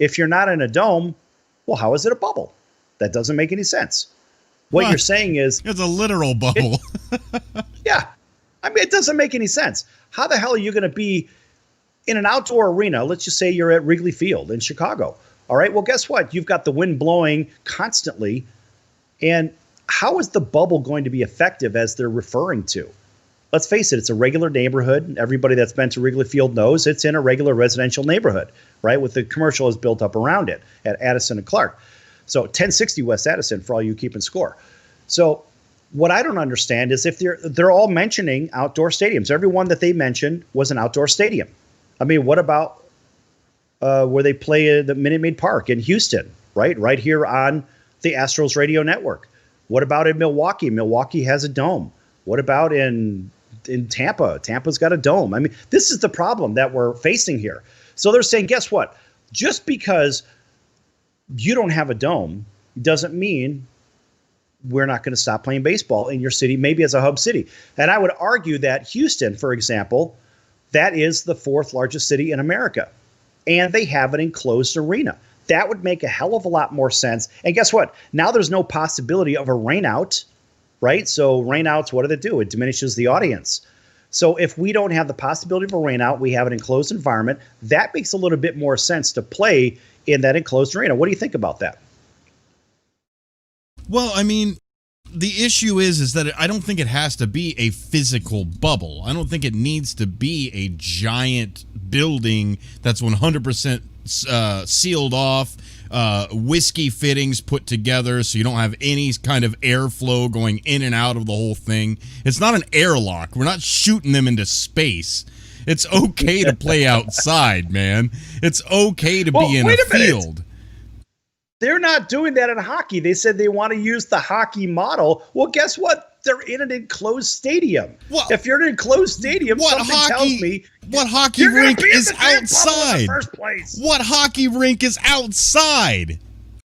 If you're not in a dome, well, how is it a bubble? That doesn't make any sense. What you're saying is it's a literal bubble. Yeah. I mean, it doesn't make any sense. How the hell are you going to be in an outdoor arena? Let's just say you're at Wrigley Field in Chicago. All right. Well, guess what? You've got the wind blowing constantly. And how is the bubble going to be effective as they're referring to? Let's face it, it's a regular neighborhood. Everybody that's been to Wrigley Field knows it's in a regular residential neighborhood, right? With the commercial is built up around it at Addison and Clark. So 1060 West Addison for all you keeping score. So what I don't understand is if they're all mentioning outdoor stadiums. Every one that they mentioned was an outdoor stadium. I mean, what about where they play at the Minute Maid Park in Houston, right here on the Astros radio network? What about in Milwaukee? Milwaukee has a dome. What about in Tampa? Tampa's got a dome. I mean, this is the problem that we're facing here. So they're saying, guess what? Just because you don't have a dome doesn't mean we're not going to stop playing baseball in your city, maybe as a hub city. And I would argue that Houston, for example, that is the fourth largest city in America. And they have an enclosed arena. That would make a hell of a lot more sense. And guess what? Now there's no possibility of a rainout, right? So rainouts, what do they do? It diminishes the audience. So if we don't have the possibility of a rainout, we have an enclosed environment. That makes a little bit more sense to play in that enclosed arena. What do you think about that? Well, I mean, the issue is that I don't think it has to be a physical bubble. I don't think it needs to be a giant building that's 100% sealed off, whiskey fittings put together so you don't have any kind of airflow going in and out of the whole thing. It's not an airlock. We're not shooting them into space. It's okay to play outside, man. It's okay to be in a field. They're not doing that in hockey. They said they want to use the hockey model. Well, guess what? They're in an enclosed stadium. Well, if you're in an enclosed stadium, something tells me what hockey rink is outside. In the first place. What hockey rink is outside?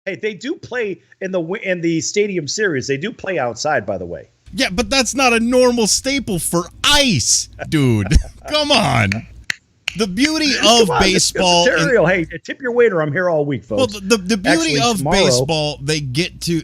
Hey, they do play in the stadium series. They do play outside, by the way. Yeah, but that's not a normal staple for ice, dude. Come on. The beauty of baseball. Hey, tip your waiter. I'm here all week, folks. Well, the beauty of baseball, they get to.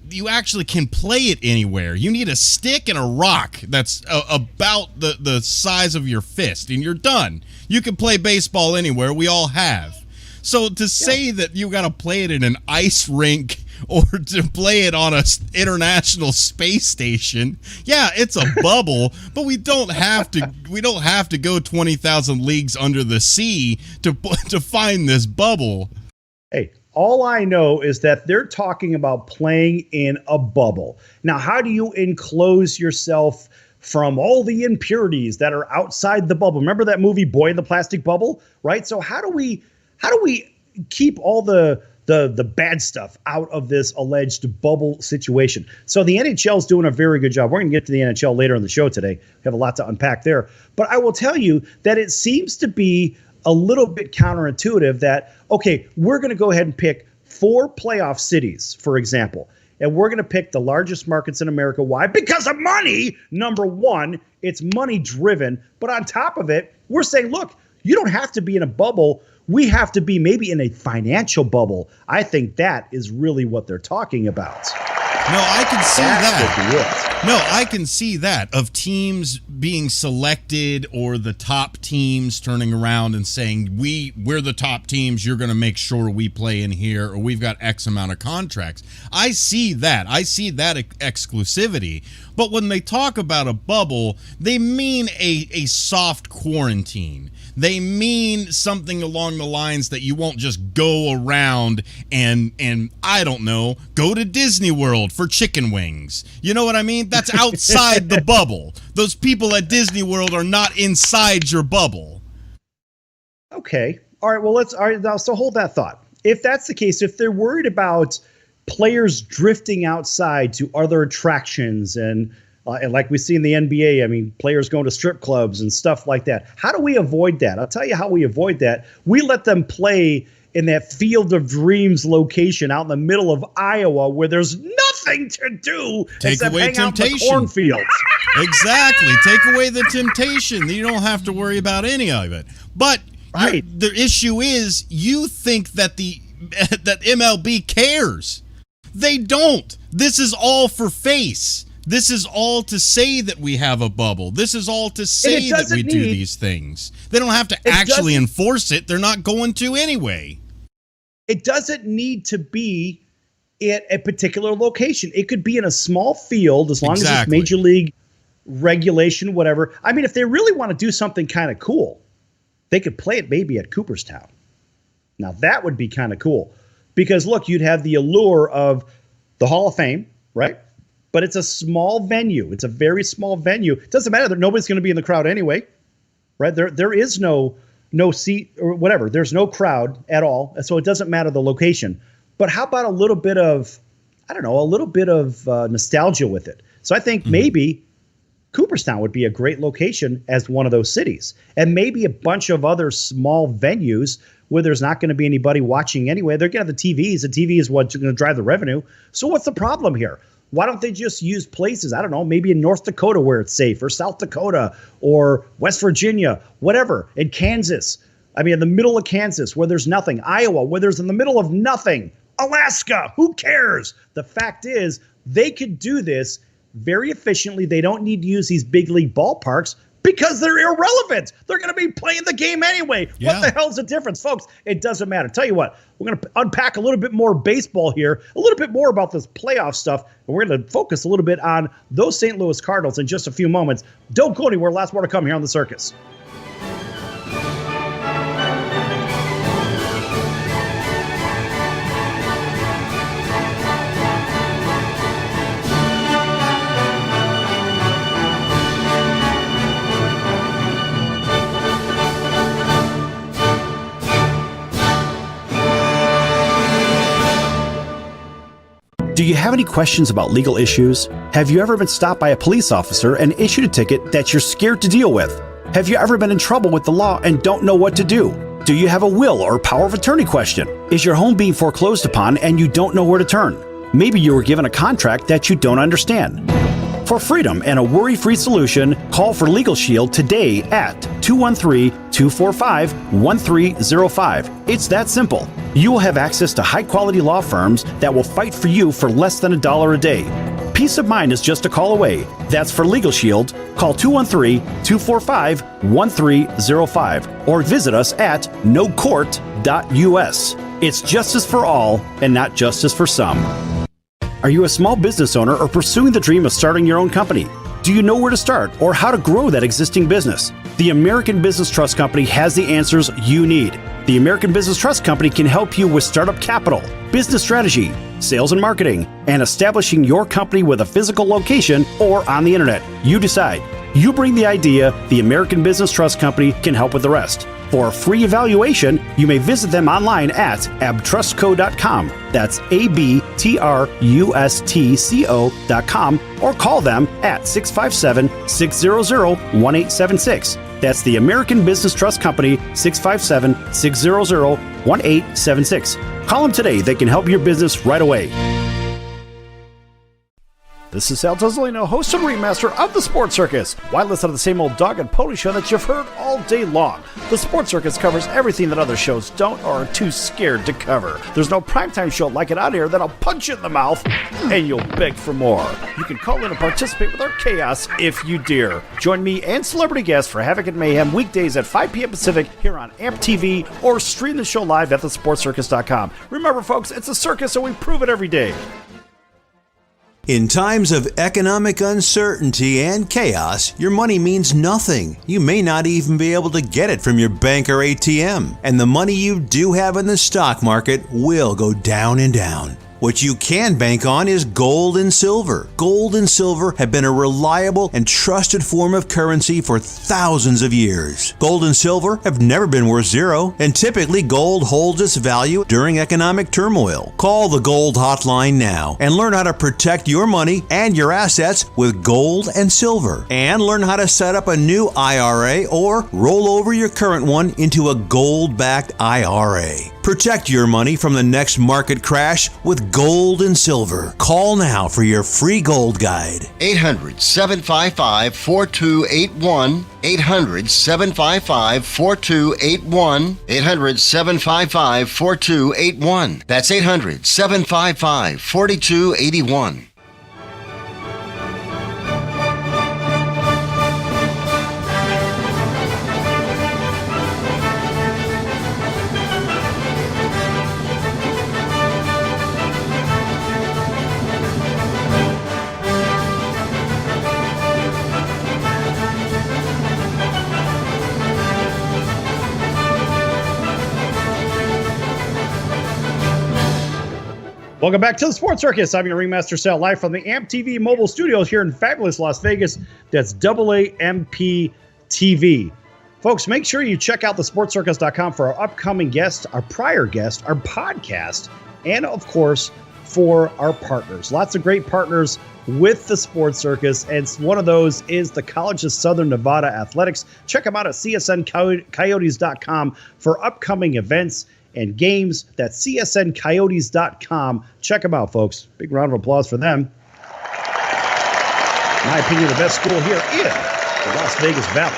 You actually can play it anywhere. You need a stick and a rock that's about the size of your fist, and you're done. You can play baseball anywhere. We all have. So to say that you got to play it in an ice rink or to play it on a international space station, yeah, it's a bubble, but we don't have to go 20,000 leagues under the sea to find this bubble. Hey, all I know is that they're talking about playing in a bubble. Now, how do you enclose yourself from all the impurities that are outside the bubble? Remember that movie Boy in the Plastic Bubble, right? So how do we keep all the bad stuff out of this alleged bubble situation? So the NHL is doing a very good job. We're going to get to the NHL later in the show today. We have a lot to unpack there. But I will tell you that it seems to be a little bit counterintuitive that, okay, we're going to go ahead and pick 4 playoff cities, for example, and we're going to pick the largest markets in America. Why? Because of money, number one. It's money driven. But on top of it, we're saying, look, you don't have to be in a bubble. We have to be maybe in a financial bubble. I think that is really what they're talking about. No, I can see that. No, I can see that of teams being selected or the top teams turning around and saying, we're the top teams. You're going to make sure we play in here, or we've got X amount of contracts. I see that. I see that exclusivity. But when they talk about a bubble, they mean a soft quarantine. They mean something along the lines that you won't just go around and I don't know, go to Disney World for chicken wings. You know what I mean? That's outside the bubble. Those people at Disney World are not inside your bubble. Okay. All right. Well, all right. Now, so hold that thought. If that's the case, if they're worried about players drifting outside to other attractions and like we see in the NBA, I mean, players going to strip clubs and stuff like that. How do we avoid that? I'll tell you how we avoid that. We let them play in that Field of Dreams location out in the middle of Iowa where there's nothing to do except hang out in the cornfields. Exactly. Take away the temptation. You don't have to worry about any of it. But Right. The issue is you think that that MLB cares. They don't. This is all for face. This is all to say that we have a bubble. This is all to say that we do these things. They don't have to actually enforce it. They're not going to anyway. It doesn't need to be at a particular location. It could be in a small field as long as it's major league regulation, whatever. I mean, if they really want to do something kind of cool, they could play it maybe at Cooperstown. Now, that would be kind of cool because, look, you'd have the allure of the Hall of Fame, right? But it's a small venue. It's a very small venue. It doesn't matter that nobody's going to be in the crowd anyway, right? There is no seat or whatever. There's no crowd at all, so it doesn't matter the location. But how about a little bit of, nostalgia with it? So I think maybe Cooperstown would be a great location as one of those cities, and maybe a bunch of other small venues where there's not going to be anybody watching anyway. They're going to have the TVs. The TV is what's going to drive the revenue. So what's the problem here? Why don't they just use places, I don't know, maybe in North Dakota where it's safe, or South Dakota, or West Virginia, whatever, in Kansas. I mean, in the middle of Kansas where there's nothing. Iowa where there's in the middle of nothing. Alaska, who cares? The fact is they could do this very efficiently. They don't need to use these big league ballparks because they're irrelevant. They're going to be playing the game anyway. Yeah. What the hell's the difference, folks? It doesn't matter. Tell you what, we're going to unpack a little bit more baseball here, a little bit more about this playoff stuff, and we're going to focus a little bit on those St. Louis Cardinals in just a few moments. Don't go anywhere. Last more to come here on The Circus. Do you have any questions about legal issues? Have you ever been stopped by a police officer and issued a ticket that you're scared to deal with? Have you ever been in trouble with the law and don't know what to do? Do you have a will or power of attorney question? Is your home being foreclosed upon and you don't know where to turn? Maybe you were given a contract that you don't understand. For freedom and a worry-free solution, call for Legal Shield today at 213-245-1305. It's that simple. You will have access to high-quality law firms that will fight for you for less than $1 a day. Peace of mind is just a call away. That's for Legal Shield. Call 213-245-1305 or visit us at nocourt.us. It's justice for all and not justice for some. Are you a small business owner or pursuing the dream of starting your own company? Do you know where to start or how to grow that existing business? The American Business Trust Company has the answers you need. The American Business Trust Company can help you with startup capital, business strategy, sales and marketing, and establishing your company with a physical location or on the internet. You decide. You bring the idea, the American Business Trust Company can help with the rest. For a free evaluation, you may visit them online at abtrustco.com. That's abtrustco.com, or call them at 657-600-1876. That's the American Business Trust Company, 657-600-1876. Call them today. They can help your business right away. This is Sal Tozzolino, host and remaster of the Sports Circus. Why listen to the same old dog and pony show that you've heard all day long? The Sports Circus covers everything that other shows don't or are too scared to cover. There's no primetime show like it out here that'll punch you in the mouth and you'll beg for more. You can call in and participate with our chaos if you dare. Join me and celebrity guests for Havoc and Mayhem weekdays at 5 p.m. Pacific here on AAMP.TV or stream the show live at thesportscircus.com. Remember, folks, it's a circus, so we prove it every day. In times of economic uncertainty and chaos, your money means nothing. You may not even be able to get it from your bank or ATM. And the money you do have in the stock market will go down and down. What you can bank on is gold and silver. Gold and silver have been a reliable and trusted form of currency for thousands of years. Gold and silver have never been worth zero, and typically gold holds its value during economic turmoil. Call the Gold Hotline now and learn how to protect your money and your assets with gold and silver. And learn how to set up a new IRA or roll over your current one into a gold-backed IRA. Protect your money from the next market crash with gold and silver. Call now for your free gold guide. 800-755-4281. 800-755-4281. 800-755-4281. That's 800-755-4281. Welcome back to the Sports Circus. I'm your ringmaster, Sal, live from the AAMP.TV mobile studios here in fabulous Las Vegas. That's AAMP.TV. Folks, make sure you check out thesportscircus.com for our upcoming guest, our prior guest, our podcast, and, of course, for our partners. Lots of great partners with the Sports Circus, and one of those is the College of Southern Nevada Athletics. Check them out at csncoyotes.com for upcoming events and games. That's csncoyotes.com. Check them out, folks. Big round of applause for them. In my opinion, the best school here in the Las Vegas Valley.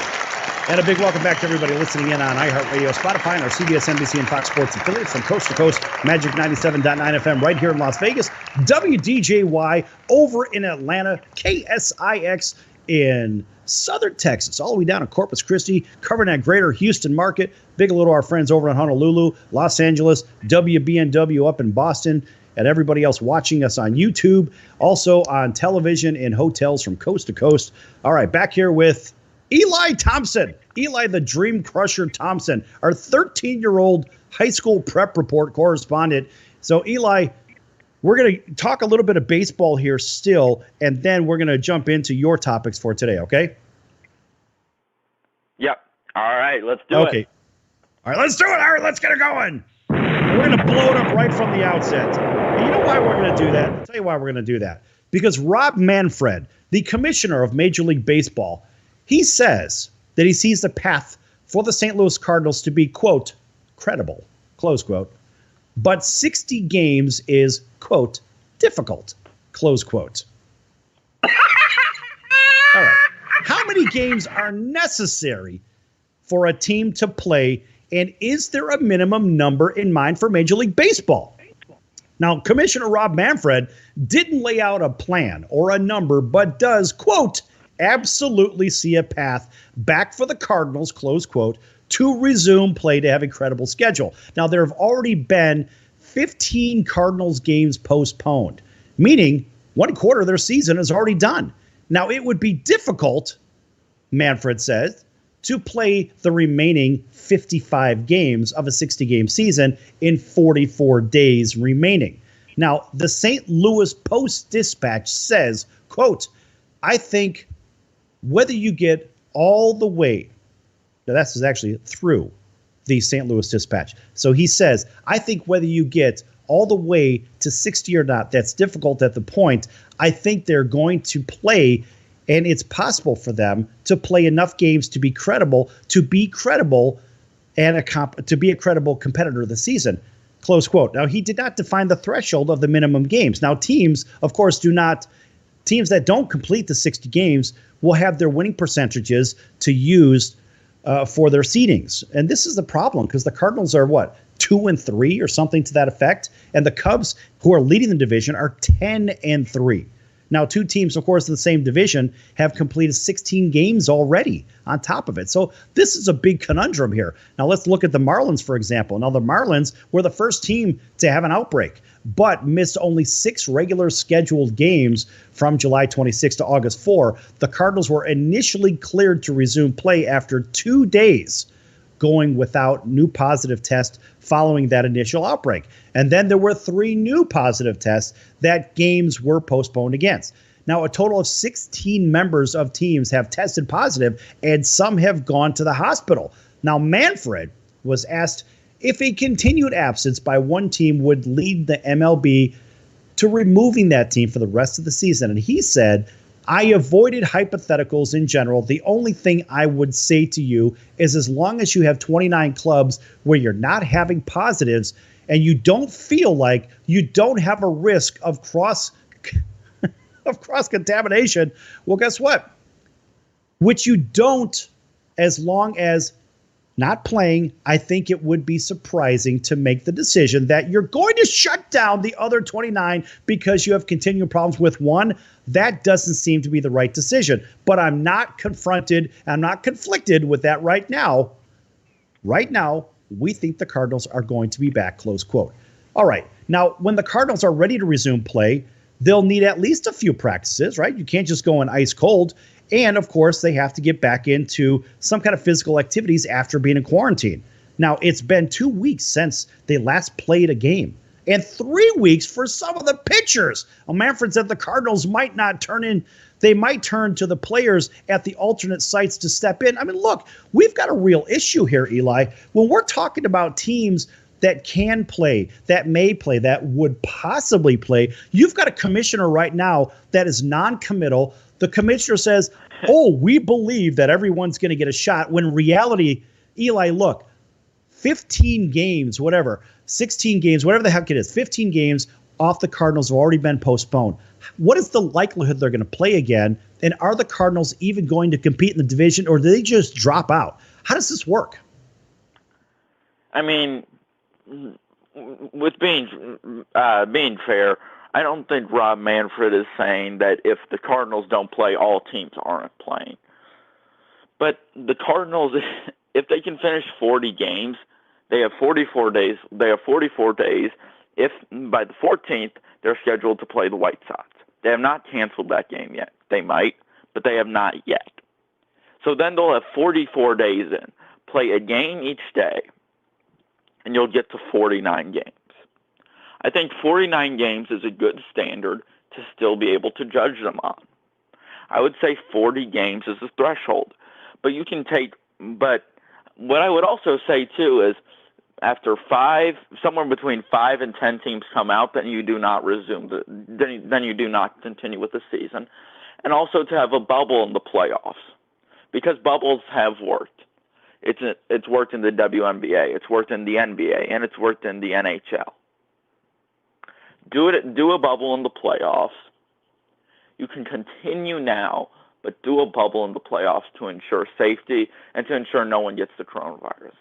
And a big welcome back to everybody listening in on iHeartRadio, Spotify, and our CBS, NBC, and Fox Sports affiliates from coast to coast. Magic 97.9 FM right here in Las Vegas. WDJY over in Atlanta. KSIX in Southern Texas, all the way down to Corpus Christi, covering that greater Houston market. Big hello to our friends over in Honolulu, Los Angeles, WBNW up in Boston, and everybody else watching us on YouTube, also on television in hotels from coast to coast. All right, back here with Eli Thompson, Eli the Dream Crusher Thompson, our 13-year-old high school prep report correspondent. So, Eli, we're going to talk a little bit of baseball here still, and then we're going to jump into your topics for today, okay? Yep. All right, let's do it. Okay. All right, let's do it. All right, let's get it going. We're going to blow it up right from the outset. And you know why we're going to do that? I'll tell you why we're going to do that. Because Rob Manfred, the commissioner of Major League Baseball, he says that he sees the path for the St. Louis Cardinals to be, quote, credible, close quote. But 60 games is, quote, difficult, close quote. All right. How many games are necessary for a team to play, and is there a minimum number in mind for Major League Baseball? Now, Commissioner Rob Manfred didn't lay out a plan or a number, but does, quote, absolutely see a path back for the Cardinals, close quote, to resume play to have a credible schedule. Now, there have already been 15 Cardinals games postponed, meaning 1/4 of their season is already done. Now, it would be difficult, Manfred says, to play the remaining 55 games of a 60-game season in 44 days remaining. Now, the St. Louis Post-Dispatch says, quote, I think whether you get all the way, now that's actually through the St. Louis Dispatch. So he says, I think whether you get all the way to 60 or not, that's difficult at the point. I think they're going to play, and it's possible for them to play enough games to be credible, and to be a credible competitor of the season, close quote. Now, he did not define the threshold of the minimum games. Now, teams, of course, teams that don't complete the 60 games will have their winning percentages to use for their seedings. And this is the problem because the Cardinals are 2-3 or something to that effect. And the Cubs, who are leading the division, are 10-3. Now, two teams, of course, in the same division have completed 16 games already on top of it. So this is a big conundrum here. Now, let's look at the Marlins, for example. Now, the Marlins were the first team to have an outbreak, but missed only 6 regular scheduled games from July 26 to August 4. The Cardinals were initially cleared to resume play after 2 days going without new positive tests following that initial outbreak. And then there were 3 new positive tests that games were postponed against. Now, a total of 16 members of teams have tested positive, and some have gone to the hospital. Now, Manfred was asked if a continued absence by one team would lead the MLB to removing that team for the rest of the season. And he said, I avoided hypotheticals in general. The only thing I would say to you is as long as you have 29 clubs where you're not having positives and you don't feel like you don't have a risk of cross contamination, well, guess what? Which you don't, as long as not playing, I think it would be surprising to make the decision that you're going to shut down the other 29 because you have continuing problems with one. That doesn't seem to be the right decision. But I'm not conflicted with that right now. Right now, we think the Cardinals are going to be back, close quote. All right. Now, when the Cardinals are ready to resume play, they'll need at least a few practices, right? You can't just go in ice cold. And, of course, they have to get back into some kind of physical activities after being in quarantine. Now, it's been 2 weeks since they last played a game, and 3 weeks for some of the pitchers. Manfred said the Cardinals might not they might turn to the players at the alternate sites to step in. I mean, look, we've got a real issue here, Eli. When we're talking about teams that can play, that may play, that would possibly play, you've got a commissioner right now that is non-committal. The commissioner says, we believe that everyone's going to get a shot. When in reality, Eli, look, 15 games, 16 games, whatever the heck it is, 15 games off the Cardinals have already been postponed. What is the likelihood they're going to play again? And are the Cardinals even going to compete in the division, or do they just drop out? How does this work? I mean, with being fair, I don't think Rob Manfred is saying that if the Cardinals don't play, all teams aren't playing. But the Cardinals, if they can finish 40 games, they have 44 days. They have 44 days. If by the 14th they're scheduled to play the White Sox, they have not canceled that game yet. They might, but they have not yet. So then they'll have 44 days in, play a game each day, and you'll get to 49 games. I think 49 games is a good standard to still be able to judge them on. I would say 40 games is the threshold. But what I would also say, too, is after somewhere between 5 and 10 teams come out, then you do not then you do not continue with the season. And also to have a bubble in the playoffs, because bubbles have worked. It's worked in the WNBA, it's worked in the NBA, and it's worked in the NHL. Do a bubble in the playoffs. You can continue now, but do a bubble in the playoffs to ensure safety and to ensure no one gets the coronavirus.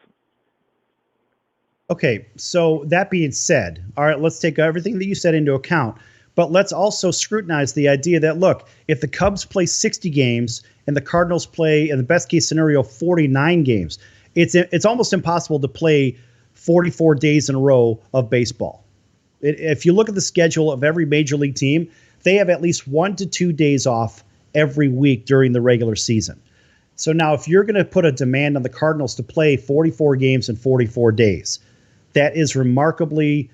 Okay, so that being said, all right, let's take everything that you said into account, but let's also scrutinize the idea that, look, if the Cubs play 60 games and the Cardinals play, in the best case scenario, 49 games, it's almost impossible to play 44 days in a row of baseball. If you look at the schedule of every major league team, they have at least 1 to 2 days off every week during the regular season. So now if you're going to put a demand on the Cardinals to play 44 games in 44 days, that is remarkably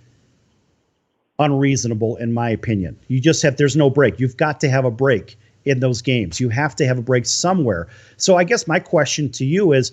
unreasonable in my opinion. There's no break. You've got to have a break in those games. You have to have a break somewhere. So I guess my question to you is,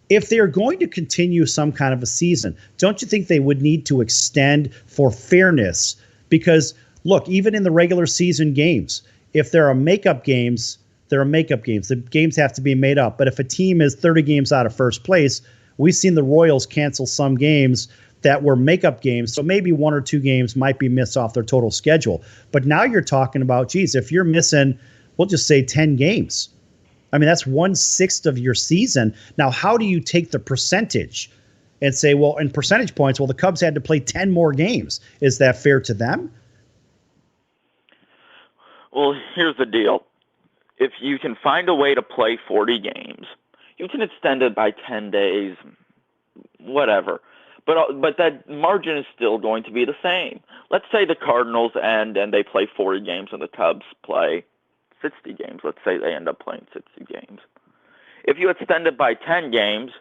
if they're going to continue some kind of a season, don't you think they would need to extend for fairness? Because, look, even in the regular season games, if there are makeup games, there are makeup games. The games have to be made up. But if a team is 30 games out of first place, we've seen the Royals cancel some games that were makeup games. So maybe 1 or 2 games might be missed off their total schedule. But now you're talking about, if you're missing, we'll just say 10 games. I mean, that's 1/6 of your season. Now, how do you take the percentage and say, well, in percentage points, well, the Cubs had to play 10 more games. Is that fair to them? Well, here's the deal. If you can find a way to play 40 games, you can extend it by 10 days, whatever. But that margin is still going to be the same. Let's say the Cardinals end and they play 40 games and the Cubs play 60 games. Let's say they end up playing 60 games. If you extend it by 10 games,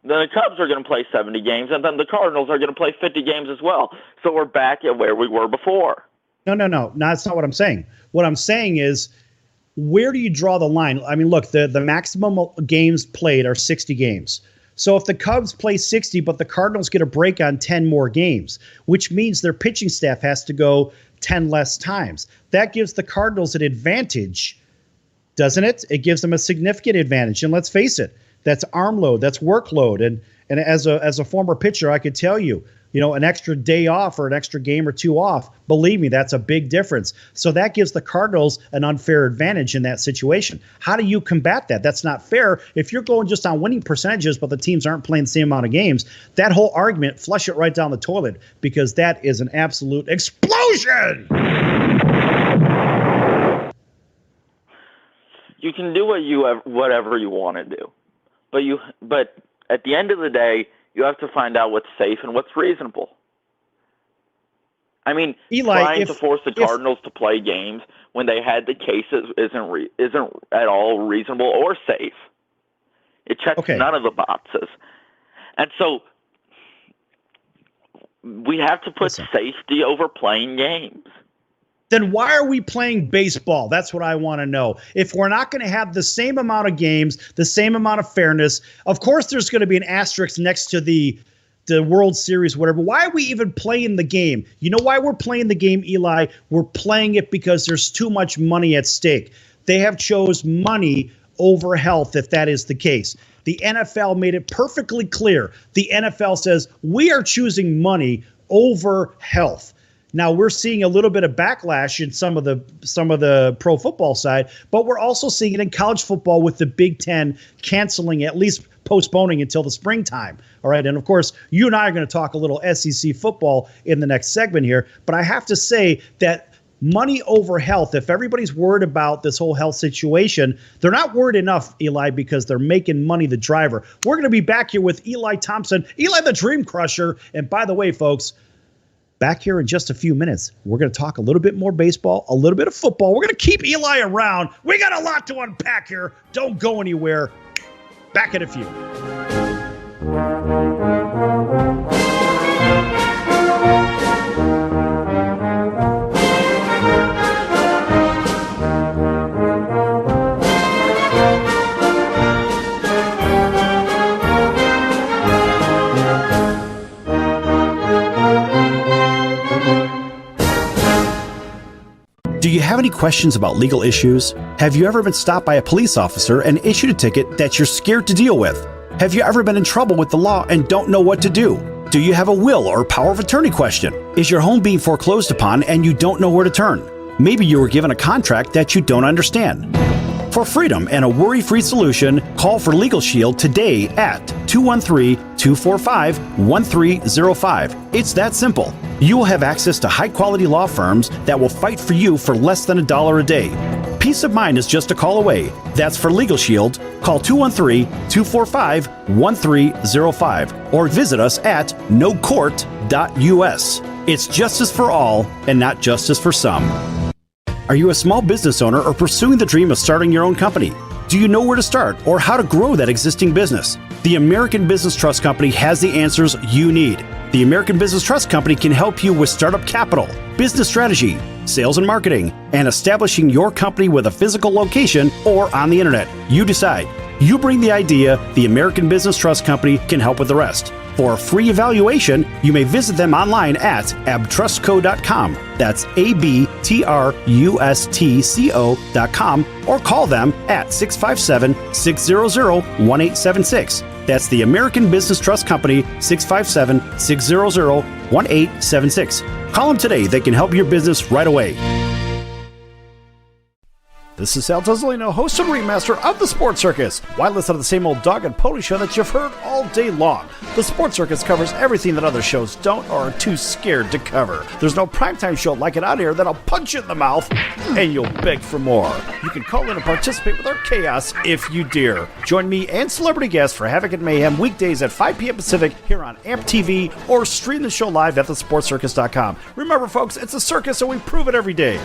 then the Cubs are going to play 70 games, and then the Cardinals are going to play 50 games as well. So we're back at where we were before. No, that's not what I'm saying. What I'm saying is, where do you draw the line? I mean, look, the maximum games played are 60 games. So if the Cubs play 60, but the Cardinals get a break on 10 more games, which means their pitching staff has to go 10 less times. That gives the Cardinals an advantage doesn't it? It gives them a significant advantage. And let's face it, that's arm load, that's workload. And as a former pitcher, I could tell you, an extra day off or an extra game or two off, believe me, that's a big difference. So that gives the Cardinals an unfair advantage in that situation. How do you combat that? That's not fair. If you're going just on winning percentages, but the teams aren't playing the same amount of games, that whole argument, flush it right down the toilet, because that is an absolute explosion. You can do whatever you want to do, but at the end of the day, you have to find out what's safe and what's reasonable. I mean, Eli, trying to force the Cardinals to play games when they had the cases isn't at all reasonable or safe. It checks none of the boxes. And so we have to put safety over playing games. Then why are we playing baseball? That's what I want to know. If we're not going to have the same amount of games, the same amount of fairness, of course there's going to be an asterisk next to the World Series, whatever. Why are we even playing the game? You know why we're playing the game, Eli? We're playing it because there's too much money at stake. They have chose money over health, if that is the case. The NFL made it perfectly clear. The NFL says we are choosing money over health. Now we're seeing a little bit of backlash in some of the pro football side, but we're also seeing it in college football with the Big Ten canceling, at least postponing until the springtime. All right. And of course, you and I are going to talk a little SEC football in the next segment here, but I have to say that money over health, if everybody's worried about this whole health situation, they're not worried enough, Eli, because they're making money the driver. We're going to be back here with Eli Thompson, Eli the Dream Crusher. And by the way, folks, back here in just a few minutes, we're going to talk a little bit more baseball, a little bit of football. We're going to keep Eli around. We got a lot to unpack here. Don't go anywhere. Back in a few. Do you have any questions about legal issues? Have you ever been stopped by a police officer and issued a ticket that you're scared to deal with? Have you ever been in trouble with the law and don't know what to do? Do you have a will or power of attorney question? Is your home being foreclosed upon and you don't know where to turn? Maybe you were given a contract that you don't understand. For freedom and a worry-free solution, call for Legal Shield today at 213-245-1305. It's that simple. You will have access to high-quality law firms that will fight for you for less than $1 a day. Peace of mind is just a call away. That's for Legal Shield. Call 213-245-1305 or visit us at nocourt.us. It's justice for all and not justice for some. Are you a small business owner or pursuing the dream of starting your own company? Do you know where to start or how to grow that existing business? The American Business Trust Company has the answers you need. The American Business Trust Company can help you with startup capital, business strategy, sales and marketing, and establishing your company with a physical location or on the internet. You decide. You bring the idea, the American Business Trust Company can help with the rest. For a free evaluation, you may visit them online at abtrustco.com. That's ABTRUSTCO.com or call them at 657-600-1876. That's the American Business Trust Company, 657-600-1876. Call them today. They can help your business right away. This is Sal Tozzolino, host and ringmaster of the Sports Circus. Why listen to the same old dog and pony show that you've heard all day long? The Sports Circus covers everything that other shows don't or are too scared to cover. There's no primetime show like it out here that'll punch you in the mouth and you'll beg for more. You can call in and participate with our chaos if you dare. Join me and celebrity guests for Havoc and Mayhem weekdays at 5 p.m. Pacific here on AAMP.TV or stream the show live at thesportscircus.com. Remember, folks, it's a circus, so we prove it every day.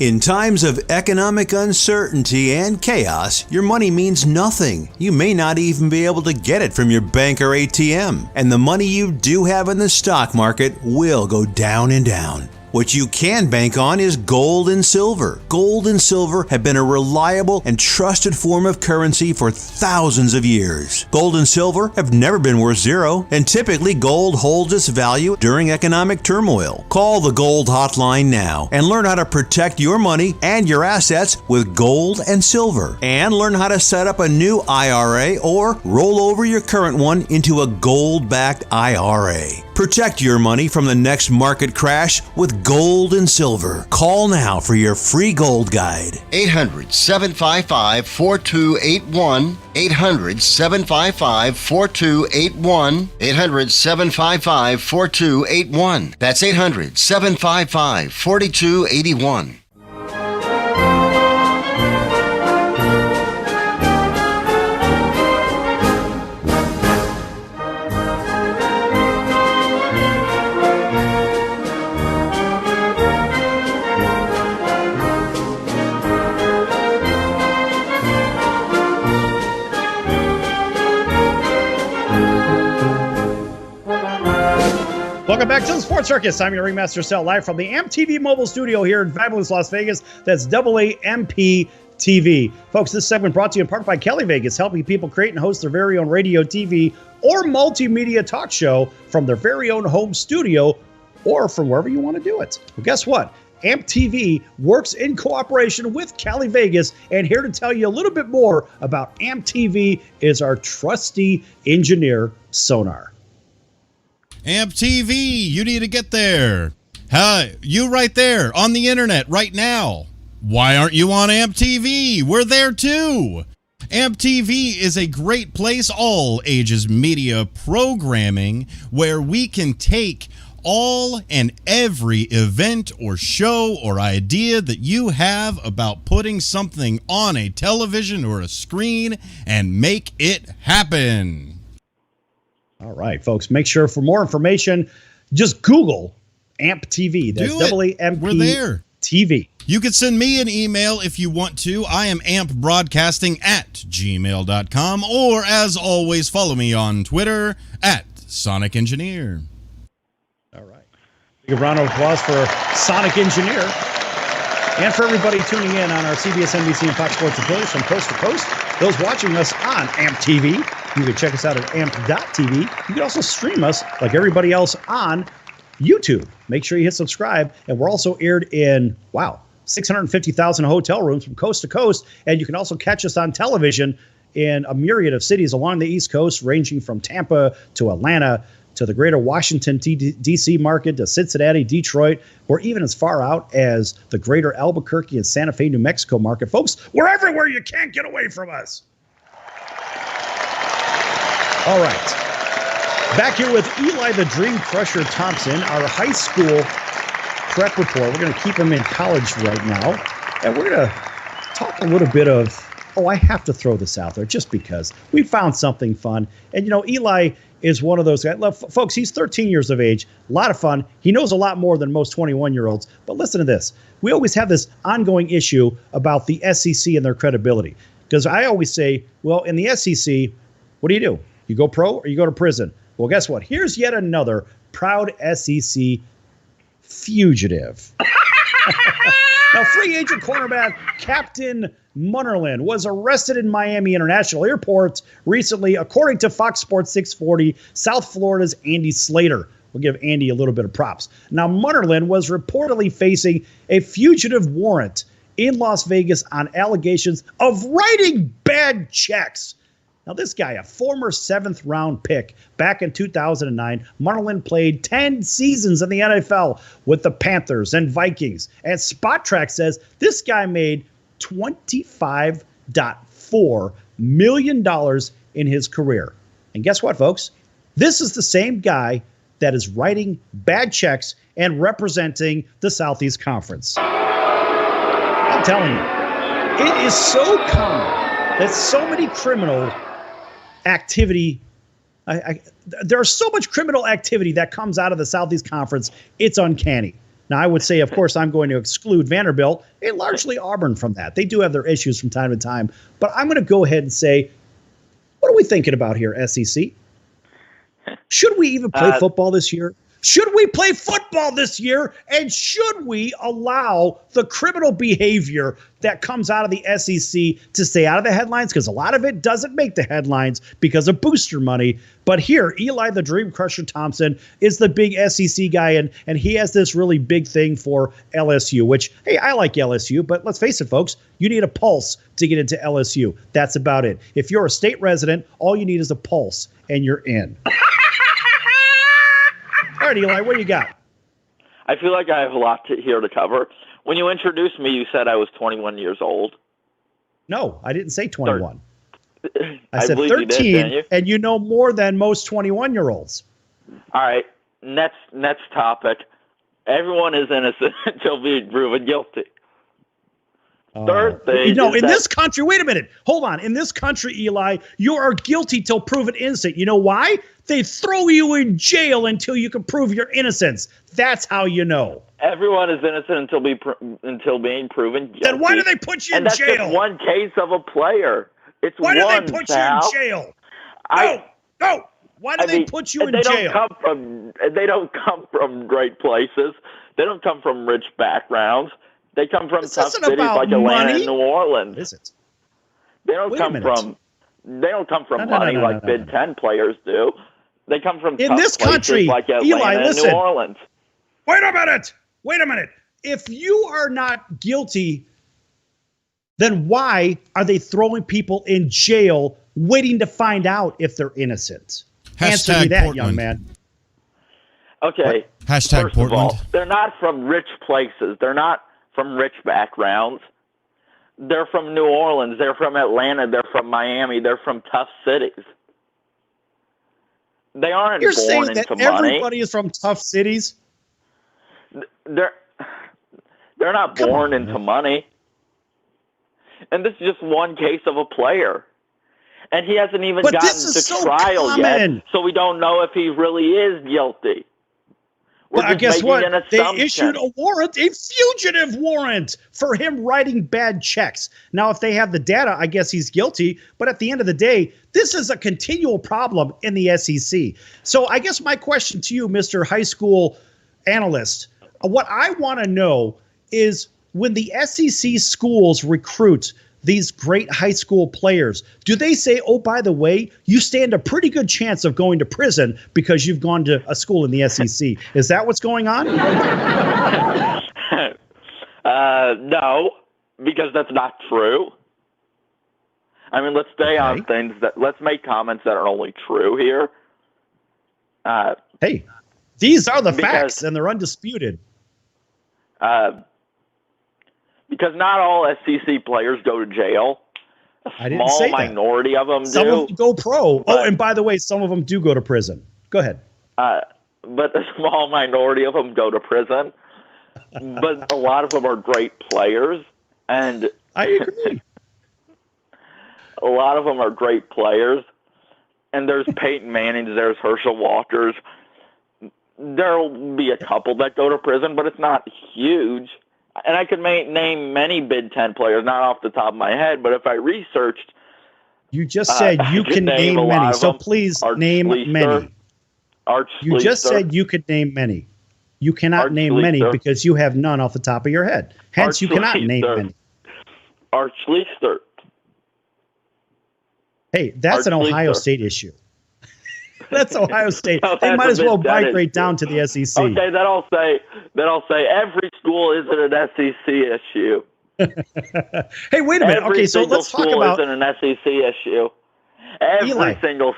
In times of economic uncertainty and chaos, your money means nothing. You may not even be able to get it from your bank or ATM. And the money you do have in the stock market will go down and down. What you can bank on is gold and silver. Gold and silver have been a reliable and trusted form of currency for thousands of years. Gold and silver have never been worth zero, and typically gold holds its value during economic turmoil. Call the Gold Hotline now and learn how to protect your money and your assets with gold and silver. And learn how to set up a new IRA or roll over your current one into a gold-backed IRA. Protect your money from the next market crash with gold and silver. Call now for your free gold guide. 800-755-4281. 800-755-4281. 800-755-4281. That's 800-755-4281. Welcome back to the Sports Circus. I'm your ringmaster, Sal, live from the AAMP.TV mobile studio here in fabulous Las Vegas. That's AAMP.TV. Folks, this segment brought to you in part by Kelly Vegas, helping people create and host their very own radio, TV, or multimedia talk show from their very own home studio or from wherever you want to do it. Well, guess what? AAMP.TV works in cooperation with Cali Vegas, and here to tell you a little bit more about AAMP.TV is our trusty engineer, Sonar. AAMP.TV, you need to get there. You right there on the internet right now. Why aren't you on AAMP.TV? We're there too. AAMP.TV is a great place, all ages media programming, where we can take all and every event or show or idea that you have about putting something on a television or a screen and make it happen. All right, folks, make sure for more information, just Google AAMP.TV. That's AAMP. We're there. TV. You can send me an email if you want to. I am ampbroadcasting@gmail.com, or as always, follow me on Twitter @Sonic Engineer. All right. Big round of applause for Sonic Engineer. And for everybody tuning in on our CBS, NBC, and Fox Sports affiliates from coast to coast, those watching us on AAMP.TV, you can check us out at AAMP.TV. You can also stream us like everybody else on YouTube. Make sure you hit subscribe. And we're also aired in, 650,000 hotel rooms from coast to coast. And you can also catch us on television in a myriad of cities along the East Coast, ranging from Tampa to Atlanta to the greater Washington, D.C. market, to Cincinnati, Detroit, or even as far out as the greater Albuquerque and Santa Fe, New Mexico market. Folks, we're everywhere. You can't get away from us. All right. Back here with Eli the Dream Crusher Thompson, our high school prep report. We're going to keep him in college right now. And we're going to talk a little bit of, I have to throw this out there just because we found something fun. And, Eli is one of those guys. Folks, he's 13 years of age, a lot of fun. He knows a lot more than most 21-year-olds. But listen to this. We always have this ongoing issue about the SEC and their credibility. Because I always say, well, in the SEC, what do? You go pro or you go to prison? Well, guess what? Here's yet another proud SEC fugitive. Now, free agent cornerback Captain Munnerlyn was arrested in Miami International Airport recently, according to Fox Sports 640, South Florida's Andy Slater. We'll give Andy a little bit of props. Now, Munnerlyn was reportedly facing a fugitive warrant in Las Vegas on allegations of writing bad checks. Now, this guy, a former 7th-round pick back in 2009, Munnerlyn played 10 seasons in the NFL with the Panthers and Vikings. And Spot Track says this guy made $25.4 million in his career. And guess what, folks? This is the same guy that is writing bad checks and representing the Southeast Conference. I'm telling you, it is so common that so many criminal activity, there's so much criminal activity that comes out of the Southeast Conference, it's uncanny. Now, I would say, of course, I'm going to exclude Vanderbilt and largely Auburn from that. They do have their issues from time to time. But I'm going to go ahead and say, what are we thinking about here, SEC? Should we even play football this year? Should we play football this year? And should we allow the criminal behavior that comes out of the SEC to stay out of the headlines? Because a lot of it doesn't make the headlines because of booster money. But here, Eli the Dream Crusher Thompson is the big SEC guy, and he has this really big thing for LSU, which, hey, I like LSU, but let's face it, folks, you need a pulse to get into LSU. That's about it. If you're a state resident, all you need is a pulse, and you're in. All right, Eli, what do you got? I feel like I have a lot here to cover. When you introduced me, you said I was 21 years old. No, I didn't say 21. I said believe 13, you did, didn't you? and you know more than most 21-year-olds. All right, next topic. Everyone is innocent until being proven guilty. Third thing, this country, wait a minute. Hold on. In this country, Eli, you are guilty till proven innocent. You know why? They throw you in jail until you can prove your innocence. That's how you know. Everyone is innocent until being proven guilty. Then why do they put you in jail? And that's just one case of a player. Why do they put you in jail? No. Why do they put you in jail? They don't come from great places. They don't come from rich backgrounds. They come from tough cities like Atlanta and New Orleans. Is it? They don't come from money like Big Ten players do. They come from in tough this places country like Atlanta Eli, and New Orleans. Wait a minute. If you are not guilty, then why are they throwing people in jail waiting to find out if they're innocent? Answer me that, Portland. Young man. Okay. Hashtag First Portland. of all, they're not from rich places. They're not from rich backgrounds. They're from New Orleans. They're from Atlanta. They're from Miami. They're from tough cities. They aren't You're born saying into that money. Everybody is from tough cities? They're not born into money. And this is just one case of a player. And he hasn't even gotten to trial yet, so we don't know if he really is guilty. Well, guess what? They issued a warrant, a fugitive warrant, for him writing bad checks. Now, if they have the data, I guess he's guilty. But at the end of the day, this is a continual problem in the SEC. So I guess my question to you, Mr. High School Analyst, what I want to know is when the SEC schools recruit these great high school players, do they say, oh, by the way, you stand a pretty good chance of going to prison because you've gone to a school in the SEC? Is that what's going on? No, because that's not true. I mean, let's stay on things let's make comments that are only true here. Hey, these are the facts, and they're undisputed. Because not all SEC players go to jail. I didn't say that. A small minority of them do. Some of them go pro. And by the way, some of them do go to prison. Go ahead. But a small minority of them go to prison. But a lot of them are great players. And I agree. A lot of them are great players. And there's Peyton Mannings, there's Herschel Walkers. There'll be a couple that go to prison, but it's not huge. And I could name many Big Ten players, not off the top of my head, but if I researched... You just said you can name many, so please name many. You just said you could name many. You cannot name many because you have none off the top of your head. Hence, you cannot name many. Art Schlichter. Hey, that's an Ohio State issue. That's Ohio State. They might as well migrate down to the SEC. Okay, then I'll say every school isn't an SEC issue. Hey, wait a minute. Okay, so let's talk about isn't an SEC issue. Every single.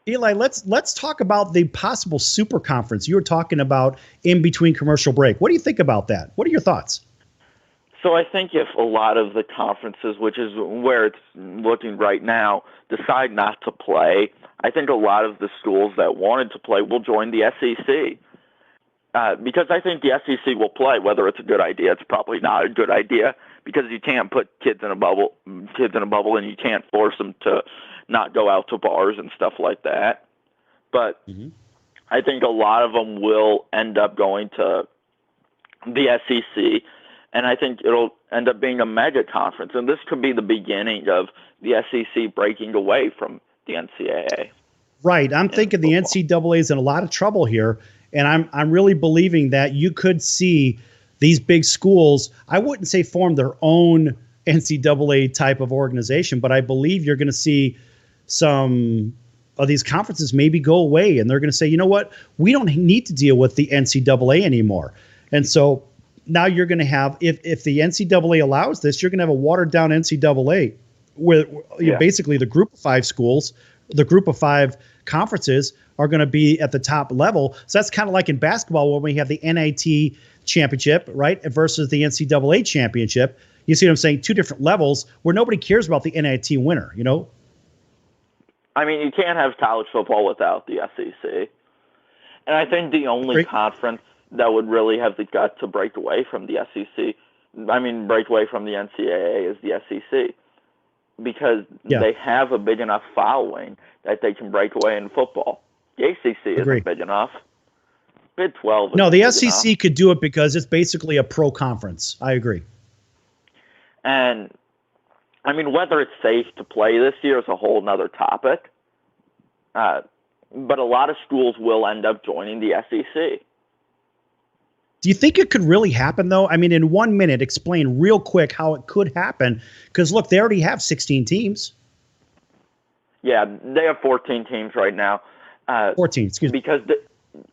Eli, let's talk about the possible super conference you were talking about in between commercial break. What do you think about that? What are your thoughts? So I think if a lot of the conferences, which is where it's looking right now, decide not to play, I think a lot of the schools that wanted to play will join the SEC. Because I think the SEC will play. Whether it's a good idea, it's probably not a good idea because you can't put kids in a bubble, and you can't force them to not go out to bars and stuff like that. But I think a lot of them will end up going to the SEC. And I think it'll end up being a mega conference. And this could be the beginning of the SEC breaking away from the NCAA. Right. I'm thinking the NCAA is in a lot of trouble here, and I'm really believing that you could see these big schools, I wouldn't say form their own NCAA type of organization, but I believe you're going to see some of these conferences maybe go away, and they're going to say, you know what, we don't need to deal with the NCAA anymore. And so now you're going to have, if the NCAA allows this, you're going to have a watered down NCAA where basically the group of 5 schools, the group of 5 conferences are going to be at the top level. So that's kind of like in basketball when we have the NIT championship, right, versus the NCAA championship. You see what I'm saying? 2 different levels where nobody cares about the NIT winner, you know? I mean, you can't have college football without the SEC. And I think the only conference that would really have the guts to break away from the SEC, break away from the NCAA is the SEC. Because they have a big enough following that they can break away in football. The ACC isn't big enough. Big 12 No, the SEC could do it because it's basically a pro conference. I agree. And, whether it's safe to play this year is a whole nother topic. But a lot of schools will end up joining the SEC. Do you think it could really happen, though? In 1 minute, explain real quick how it could happen. Because, look, they already have 16 teams. Yeah, they have 14 teams right now. 14, excuse me. Because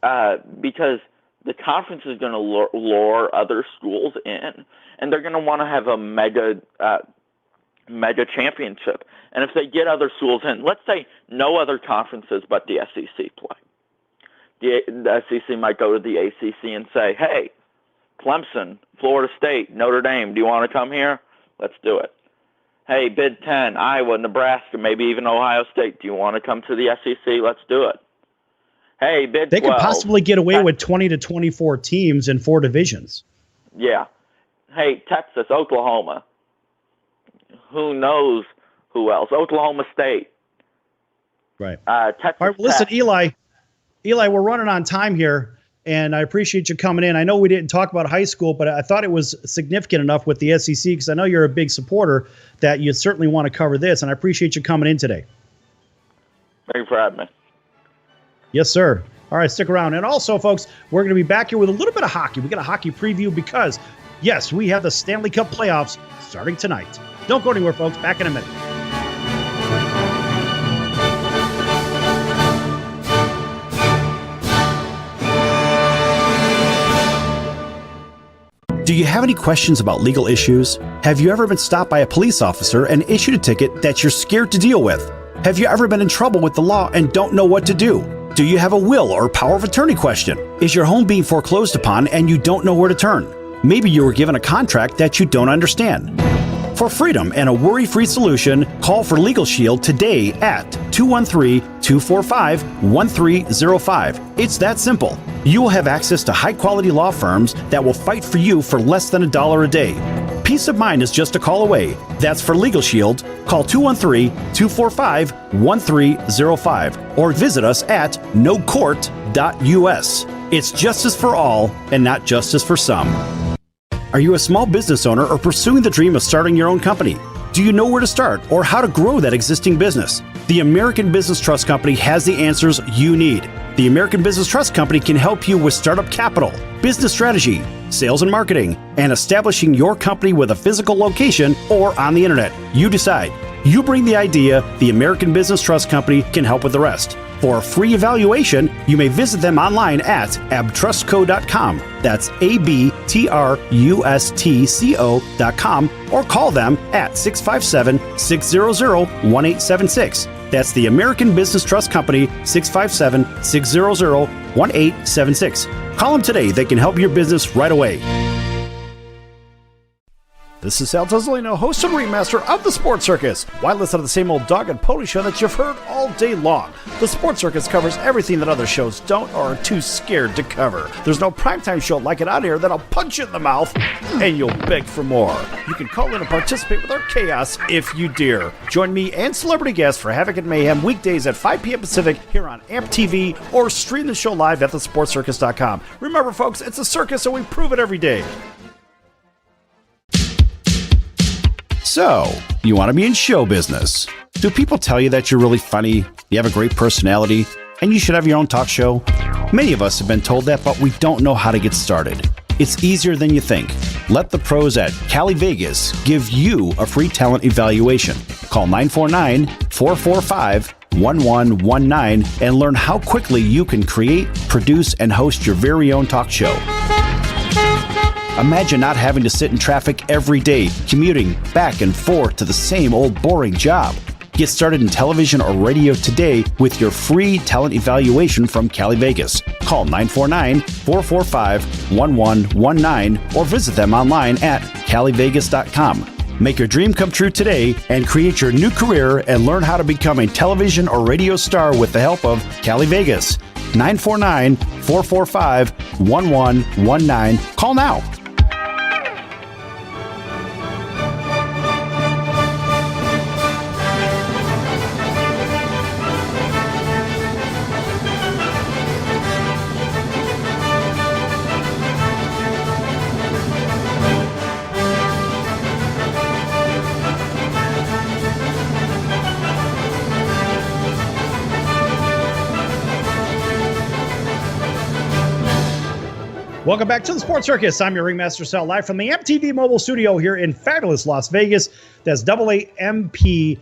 the conference is going to lure other schools in, and they're going to want to have a mega championship. And if they get other schools in, let's say no other conferences but the SEC play. The SEC might go to the ACC and say, hey, Clemson, Florida State, Notre Dame, do you want to come here? Let's do it. Hey, Big Ten, Iowa, Nebraska, maybe even Ohio State, do you want to come to the SEC? Let's do it. Hey, Big 12. They could possibly get away with 20 to 24 teams in 4 divisions. Yeah. Hey, Texas, Oklahoma. Who knows who else? Oklahoma State. Right. Texas All right, listen, Eli, we're running on time here, and I appreciate you coming in. I know we didn't talk about high school, but I thought it was significant enough with the SEC because I know you're a big supporter that you certainly want to cover this, and I appreciate you coming in today. Thank you for having me. Yes, sir. All right, stick around. And also, folks, we're going to be back here with a little bit of hockey. We got a hockey preview because, yes, we have the Stanley Cup playoffs starting tonight. Don't go anywhere, folks. Back in a minute. Do you have any questions about legal issues? Have you ever been stopped by a police officer and issued a ticket that you're scared to deal with? Have you ever been in trouble with the law and don't know what to do? Do you have a will or power of attorney question? Is your home being foreclosed upon and you don't know where to turn? Maybe you were given a contract that you don't understand. For freedom and a worry-free solution, call for Legal Shield today at 213-245-1305. It's that simple. You will have access to high-quality law firms that will fight for you for less than $1 a day. Peace of mind is just a call away. That's for Legal Shield. Call 213-245-1305 or visit us at nocourt.us. It's justice for all and not justice for some. Are you a small business owner or pursuing the dream of starting your own company? Do you know where to start or how to grow that existing business? The American Business Trust Company has the answers you need. The American Business Trust Company can help you with startup capital, business strategy, sales and marketing, and establishing your company with a physical location or on the internet. You decide. You bring the idea, the American Business Trust Company can help with the rest. For a free evaluation, you may visit them online at abtrustco.com. That's ABTRUSTCO.com or call them at 657-600-1876. That's the American Business Trust Company, 657-600-1876. Call them today. They can help your business right away. This is Sal Tozolino, host and remaster of the Sports Circus. Why listen to the same old dog and pony show that you've heard all day long? The Sports Circus covers everything that other shows don't or are too scared to cover. There's no primetime show like it out here that'll punch you in the mouth and you'll beg for more. You can call in and participate with our chaos if you dare. Join me and celebrity guests for Havoc and Mayhem weekdays at 5 p.m. Pacific here on AAMP.TV or stream the show live at thesportscircus.com. Remember, folks, it's a circus and we prove it every day. So, you want to be in show business, Do people tell you that you're really funny, you have a great personality, and you should have your own talk show? Many of us have been told that, but we don't know how to get started. It's easier than you think. Let the pros at Cali Vegas give you a free talent evaluation. Call 949-445-1119 and learn how quickly you can create, produce, and host your very own talk show. Imagine not having to sit in traffic every day, commuting back and forth to the same old boring job. Get started in television or radio today with your free talent evaluation from Cali Vegas. Call 949-445-1119 or visit them online at calivegas.com. Make your dream come true today and create your new career and learn how to become a television or radio star with the help of Cali Vegas. 949-445-1119. Call now. Welcome back to the Sports Circus. I'm your ringmaster, Sal, live from the AAMP.TV mobile studio here in fabulous Las Vegas. That's AAMP.TV.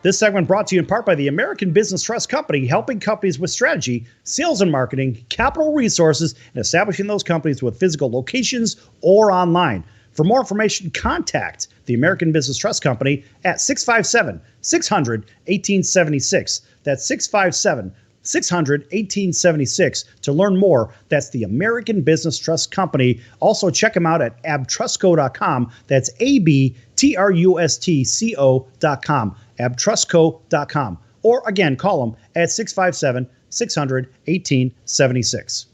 This segment brought to you in part by the American Business Trust Company, helping companies with strategy, sales and marketing, capital resources, and establishing those companies with physical locations or online. For more information, contact the American Business Trust Company at 657-600-1876. That's 657-600-1876 to learn more. That's the American Business Trust Company. Also, check them out at abtrustco.com. That's abtrustco.com. abtrustco.com. Or again, call them at 657-600-1876.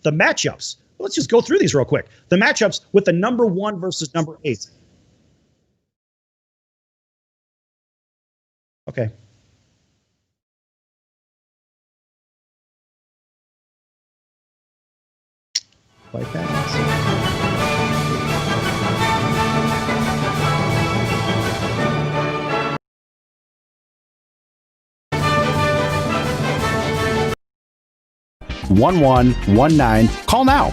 The matchups. Let's just go through these real quick. The matchups with the number 1 versus number 8. Okay. Like that. 1119. Call now.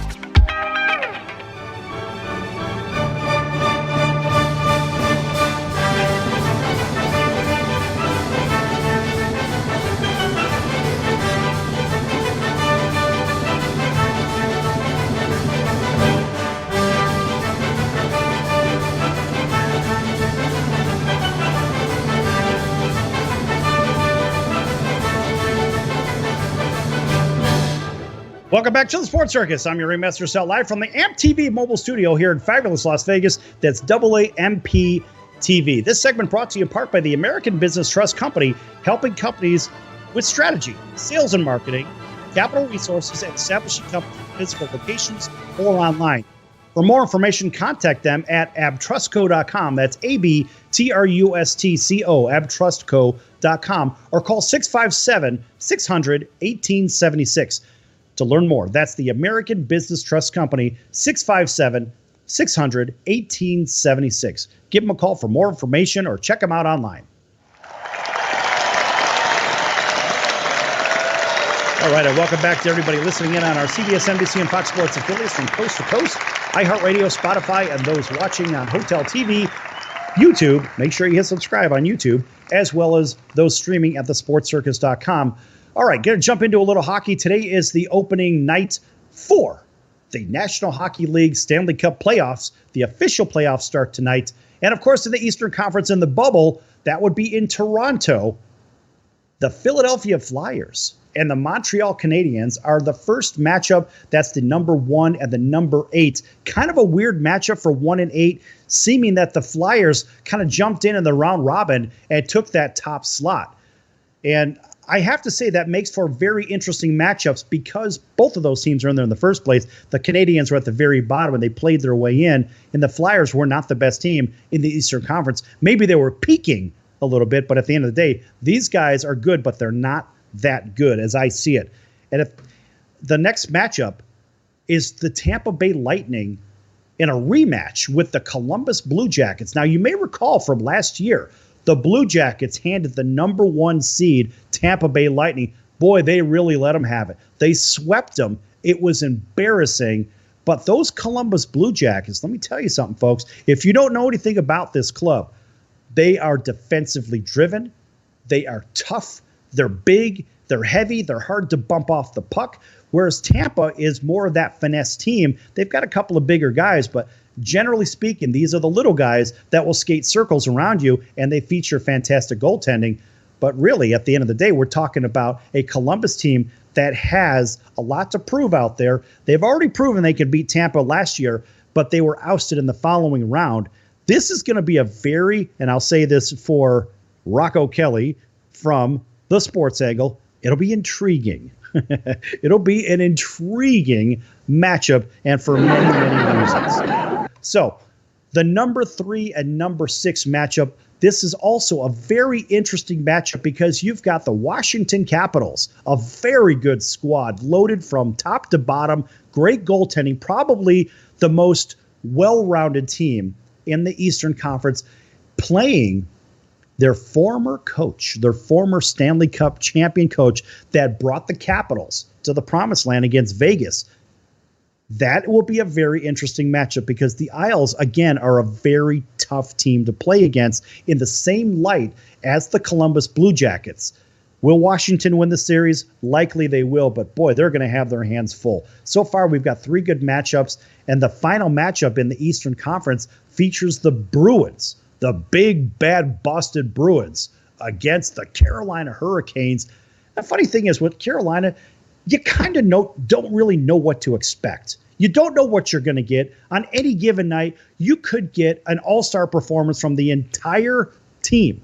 Welcome back to the Sports Circus. I'm your ringmaster, Sal, live from the AAMP.TV mobile studio here in fabulous Las Vegas. That's AAMP.TV. This segment brought to you in part by the American Business Trust Company, helping companies with strategy, sales and marketing, capital resources, and establishing companies in physical locations or online. For more information, contact them at abtrustco.com. That's ABTRUSTCO, abtrustco.com, or call 657-600-1876. To learn more. That's the American Business Trust Company, 657-600-1876. Give them a call for more information or check them out online. All right, and welcome back to everybody listening in on our CBS, NBC, and Fox Sports affiliates from coast to coast, iHeartRadio, Spotify, and those watching on Hotel TV, YouTube. Make sure you hit subscribe on YouTube, as well as those streaming at thesportscircus.com. All right, going to jump into a little hockey. Today is the opening night for the National Hockey League Stanley Cup playoffs. The official playoffs start tonight. And, of course, in the Eastern Conference in the bubble, that would be in Toronto. The Philadelphia Flyers and the Montreal Canadiens are the first matchup. That's the number 1 and the number 8. Kind of a weird matchup for 1 and 8, seeming that the Flyers kind of jumped in the round robin and took that top slot. And I have to say that makes for very interesting matchups because both of those teams are in there in the first place. The Canadiens were at the very bottom and they played their way in, and the Flyers were not the best team in the Eastern Conference. Maybe they were peaking a little bit, but at the end of the day, these guys are good, but they're not that good as I see it. And if the next matchup is the Tampa Bay Lightning in a rematch with the Columbus Blue Jackets. Now, you may recall from last year, the Blue Jackets handed the number 1 seed Tampa Bay Lightning. Boy, they really let them have it. They swept them. It was embarrassing. But those Columbus Blue Jackets, let me tell you something, folks. If you don't know anything about this club, they are defensively driven. They are tough. They're big. They're heavy. They're hard to bump off the puck. Whereas Tampa is more of that finesse team. They've got a couple of bigger guys, but generally speaking, these are the little guys that will skate circles around you, and they feature fantastic goaltending. But really, at the end of the day, we're talking about a Columbus team that has a lot to prove out there. They've already proven they could beat Tampa last year, but they were ousted in the following round. This is going to be a very, and I'll say this for Rocco Kelly from the Sports Angle, it'll be intriguing. It'll be an intriguing matchup, and for many, many reasons. So, the number 3 and number 6 matchup, this is also a very interesting matchup because you've got the Washington Capitals, a very good squad, loaded from top to bottom, great goaltending, probably the most well-rounded team in the Eastern Conference, playing their former coach, their former Stanley Cup champion coach that brought the Capitals to the promised land against Vegas. That will be a very interesting matchup because the Isles, again, are a very tough team to play against in the same light as the Columbus Blue Jackets. Will Washington win the series? Likely they will, but boy, they're going to have their hands full. So far, we've got 3 good matchups, and the final matchup in the Eastern Conference features the Bruins, the big, bad Boston Bruins, against the Carolina Hurricanes. The funny thing is, with Carolina, you kind of don't really know what to expect. You don't know what you're going to get. On any given night, you could get an all-star performance from the entire team.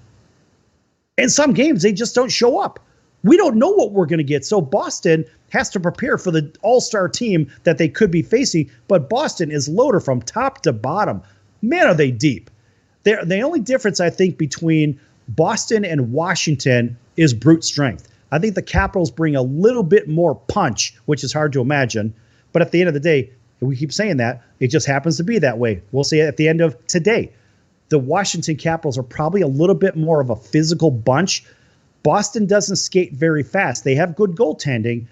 In some games, they just don't show up. We don't know what we're going to get. So Boston has to prepare for the all-star team that they could be facing. But Boston is loaded from top to bottom. Man, are they deep. The only difference, I think, between Boston and Washington is brute strength. I think the Capitals bring a little bit more punch, which is hard to imagine. But at the end of the day, we keep saying that, it just happens to be that way. We'll see at the end of today. The Washington Capitals are probably a little bit more of a physical bunch. Boston doesn't skate very fast. They have good goaltending.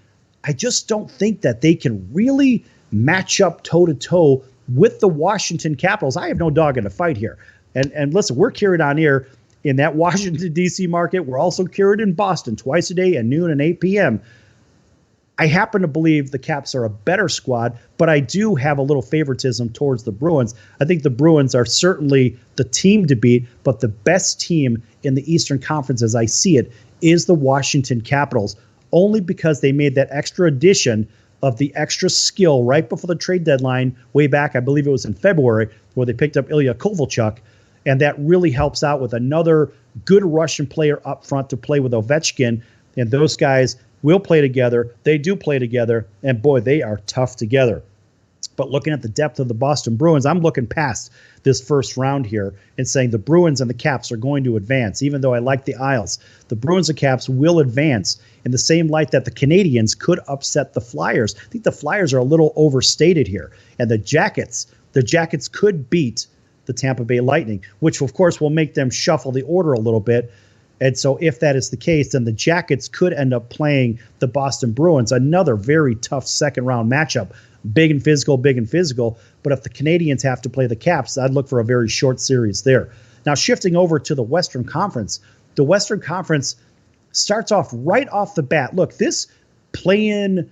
I just don't think that they can really match up toe-to-toe with the Washington Capitals. I have no dog in the fight here. And listen, we're carried on here in that Washington, D.C. market. We're also carried in Boston twice a day at noon and 8 p.m. I happen to believe the Caps are a better squad, but I do have a little favoritism towards the Bruins. I think the Bruins are certainly the team to beat, but the best team in the Eastern Conference, as I see it, is the Washington Capitals, only because they made that extra addition of the extra skill right before the trade deadline way back, I believe it was in February, where they picked up Ilya Kovalchuk, and that really helps out with another good Russian player up front to play with Ovechkin, and those guys will play together. They do play together, and boy, they are tough together. But looking at the depth of the Boston Bruins, I'm looking past this first round here and saying the Bruins and the Caps are going to advance, even though I like the Isles. The Bruins and Caps will advance in the same light that the Canadiens could upset the Flyers. I think the Flyers are a little overstated here. And the Jackets could beat the Tampa Bay Lightning, which of course will make them shuffle the order a little bit. And so if that is the case, then the Jackets could end up playing the Boston Bruins, another very tough second round matchup. Big and physical. But if the Canadiens have to play the Caps, I'd look for a very short series there. Now, shifting over to the Western Conference, the Western Conference starts off right off the bat. Look, this play-in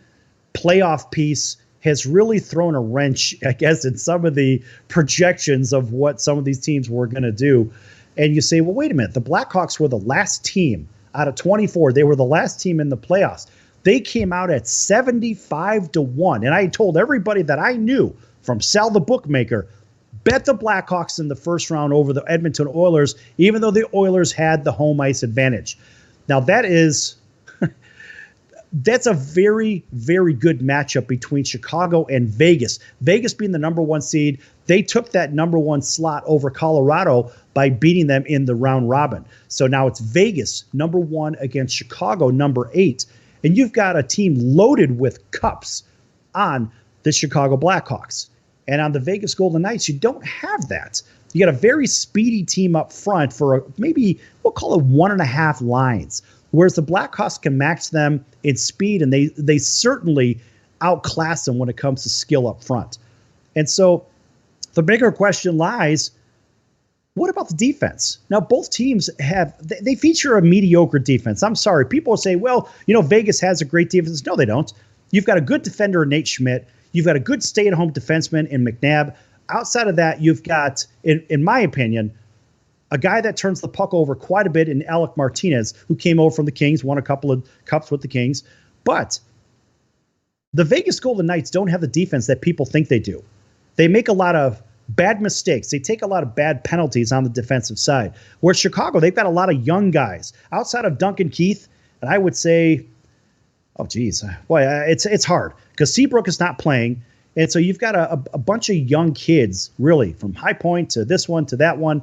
playoff piece has really thrown a wrench, I guess, in some of the projections of what some of these teams were going to do. And you say, well, wait a minute. The Blackhawks were the last team out of 24. They were the last team in the playoffs. They came out at 75-1. And I told everybody that I knew, from Sal the bookmaker, bet the Blackhawks in the first round over the Edmonton Oilers, even though the Oilers had the home ice advantage. Now, that's a very, very good matchup between Chicago and Vegas. Vegas being the number 1 seed, they took that number 1 slot over Colorado by beating them in the round robin. So now it's Vegas, number 1, against Chicago, number 8. And you've got a team loaded with cups on the Chicago Blackhawks. And on the Vegas Golden Knights, you don't have that. You got a very speedy team up front for maybe, we'll call it 1.5 lines. Whereas the Blackhawks can match them in speed, and they certainly outclass them when it comes to skill up front. And so the bigger question lies, what about the defense? Now, both teams they feature a mediocre defense. I'm sorry. People say, well, Vegas has a great defense. No, they don't. You've got a good defender in Nate Schmidt. You've got a good stay-at-home defenseman in McNabb. Outside of that, you've got, in my opinion, a guy that turns the puck over quite a bit in Alec Martinez, who came over from the Kings, won a couple of cups with the Kings. But the Vegas Golden Knights don't have the defense that people think they do. They make a lot of bad mistakes. They take a lot of bad penalties on the defensive side. Where Chicago, they've got a lot of young guys. Outside of Duncan Keith, and I would say, it's hard because Seabrook is not playing. And so you've got a bunch of young kids, really, from High Point to this one to that one.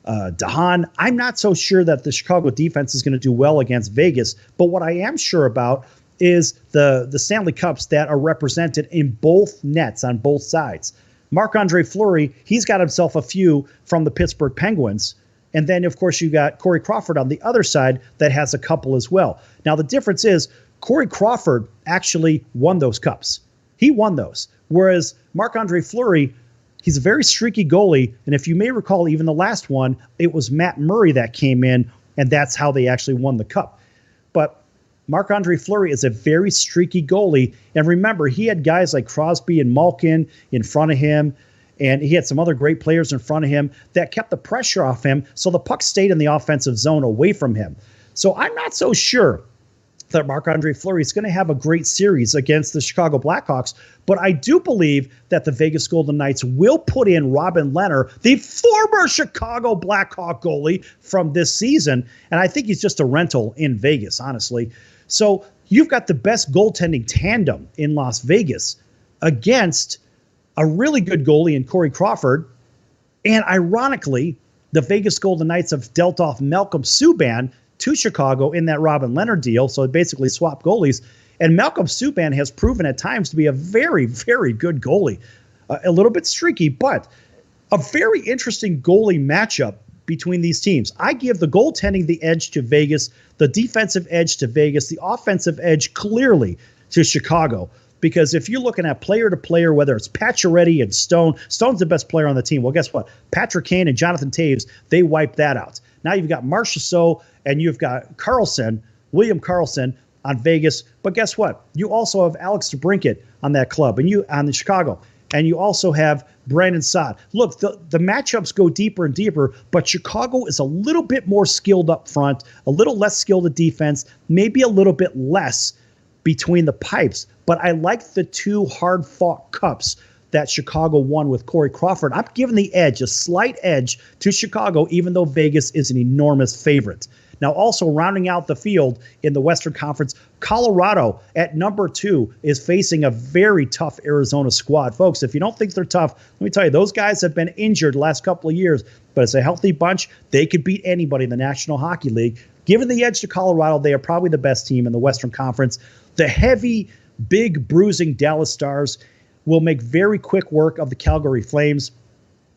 Dahan, I'm not so sure that the Chicago defense is going to do well against Vegas, but what I am sure about is the Stanley Cups that are represented in both nets on both sides. Marc-Andre Fleury, he's got himself a few from the Pittsburgh Penguins. And then, of course, you got Corey Crawford on the other side that has a couple as well. Now, the difference is Corey Crawford actually won those cups. He won those. Whereas Marc-Andre Fleury, he's a very streaky goalie. And if you may recall, even the last one, it was Matt Murray that came in, and that's how they actually won the cup. But Marc-Andre Fleury is a very streaky goalie. And remember, he had guys like Crosby and Malkin in front of him, and he had some other great players in front of him that kept the pressure off him, so the puck stayed in the offensive zone away from him. So I'm not so sure that Marc-Andre Fleury is going to have a great series against the Chicago Blackhawks, but I do believe that the Vegas Golden Knights will put in Robin Lehner, the former Chicago Blackhawk goalie from this season, and I think he's just a rental in Vegas, honestly. So you've got the best goaltending tandem in Las Vegas against a really good goalie in Corey Crawford, and ironically, the Vegas Golden Knights have dealt off Malcolm Subban to Chicago in that Robin Lehner deal, so it basically swapped goalies. And Malcolm Subban has proven at times to be a very, very good goalie. A little bit streaky, but a very interesting goalie matchup between these teams. I give the goaltending the edge to Vegas, the defensive edge to Vegas, the offensive edge clearly to Chicago. Because if you're looking at player to player, whether it's Pacioretty and Stone's the best player on the team. Well, guess what? Patrick Kane and Jonathan Taves, they wiped that out. Now you've got Marchessault and you've got William Karlsson on Vegas. But guess what? You also have Alex DeBrincat on that club, and you on the Chicago. And you also have Brandon Saad. Look, the matchups go deeper and deeper, but Chicago is a little bit more skilled up front, a little less skilled at defense, maybe a little bit less between the pipes. But I like the two hard-fought cups that Chicago won with Corey Crawford. I'm giving the edge, a slight edge to Chicago, even though Vegas is an enormous favorite. Now, also rounding out the field in the Western Conference, Colorado at number 2 is facing a very tough Arizona squad. Folks, if you don't think they're tough, let me tell you, those guys have been injured the last couple of years, but it's a healthy bunch. They could beat anybody in the National Hockey League. Given the edge to Colorado, they are probably the best team in the Western Conference. The heavy, big, bruising Dallas Stars will make very quick work of the Calgary Flames.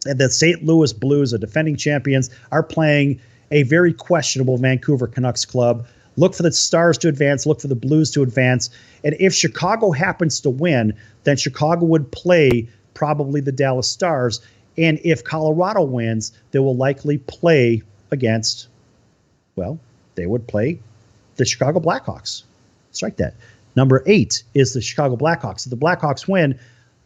And the St. Louis Blues, the defending champions, are playing a very questionable Vancouver Canucks club. Look for the Stars to advance. Look for the Blues to advance. And if Chicago happens to win, then Chicago would play probably the Dallas Stars. And if Colorado wins, they will likely play against, well, they would play the Chicago Blackhawks. Strike that. Number 8 is the Chicago Blackhawks. If the Blackhawks win,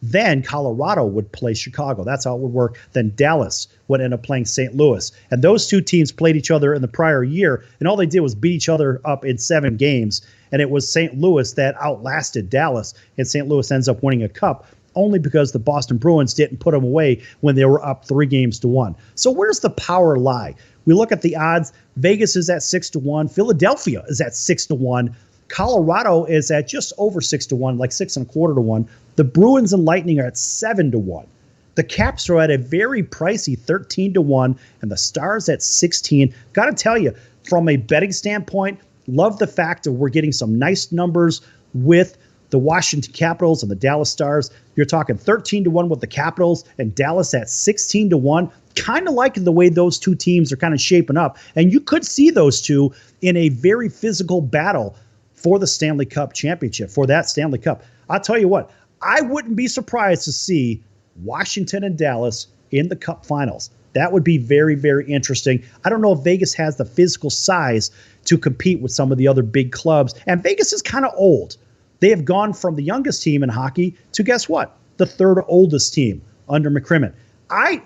Then Colorado would play Chicago. That's how it would work. Then Dallas would end up playing St. Louis. And those two teams played each other in the prior year, and all they did was beat each other up in 7 games. And it was St. Louis that outlasted Dallas, and St. Louis ends up winning a cup only because the Boston Bruins didn't put them away when they were up 3-1. So where's the power lie? We look at the odds. Vegas is at 6-1. Philadelphia is at 6-1. Colorado is at just over 6-1, like 6.25-1. The Bruins and Lightning are at 7-1. The Caps are at a very pricey 13-1, and the Stars at 16. Got to tell you, from a betting standpoint, love the fact that we're getting some nice numbers with the Washington Capitals and the Dallas Stars. You're talking 13-1 with the Capitals and Dallas at 16-1. Kind of liking the way those two teams are kind of shaping up. And you could see those two in a very physical battle for the Stanley Cup championship, for that Stanley Cup. I'll tell you what, I wouldn't be surprised to see Washington and Dallas in the Cup finals. That would be very, very interesting. I don't know if Vegas has the physical size to compete with some of the other big clubs. And Vegas is kind of old. They have gone from the youngest team in hockey to, guess what? The third oldest team under McCrimmon. I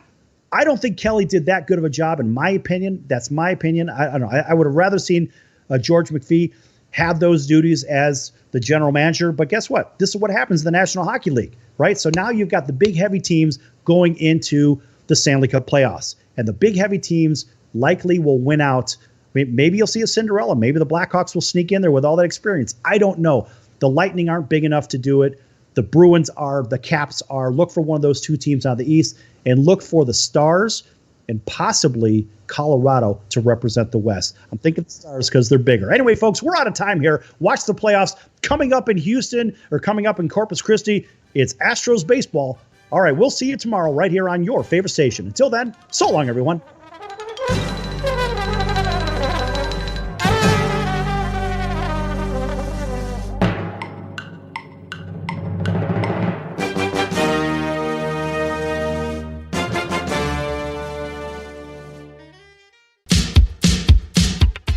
don't think Kelly did that good of a job, in my opinion. That's my opinion. I don't know. I would have rather seen George McPhee have those duties as the general manager. But guess what? This is what happens in the National Hockey League, right? So now you've got the big, heavy teams going into the Stanley Cup playoffs. And the big, heavy teams likely will win out. Maybe you'll see a Cinderella. Maybe the Blackhawks will sneak in there with all that experience. I don't know. The Lightning aren't big enough to do it. The Bruins are. The Caps are. Look for one of those two teams out of the East, and look for the Stars and possibly Colorado to represent the West. I'm thinking the Stars because they're bigger. Anyway, folks, we're out of time here. Watch the playoffs coming up in Houston or coming up in Corpus Christi. It's Astros baseball. All right, we'll see you tomorrow right here on your favorite station. Until then, so long, everyone.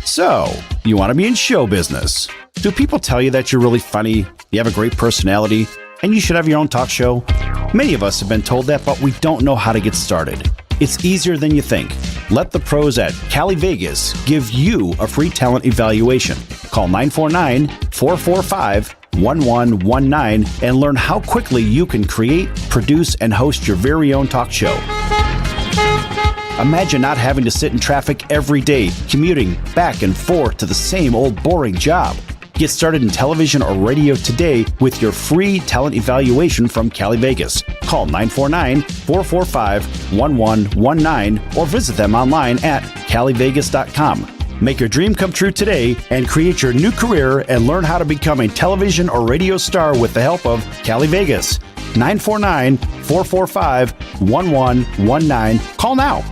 So, you want to be in show business. Do people tell you that you're really funny, you have a great personality, and you should have your own talk show? Many of us have been told that, but we don't know how to get started. It's easier than you think. Let the pros at Cali Vegas give you a free talent evaluation. Call 949-445-1119 and learn how quickly you can create, produce, and host your very own talk show. Imagine not having to sit in traffic every day, commuting back and forth to the same old boring job. Get started in television or radio today with your free talent evaluation from Cali Vegas. Call 949-445-1119 or visit them online at calivegas.com. Make your dream come true today and create your new career and learn how to become a television or radio star with the help of Cali Vegas. 949-445-1119. Call now.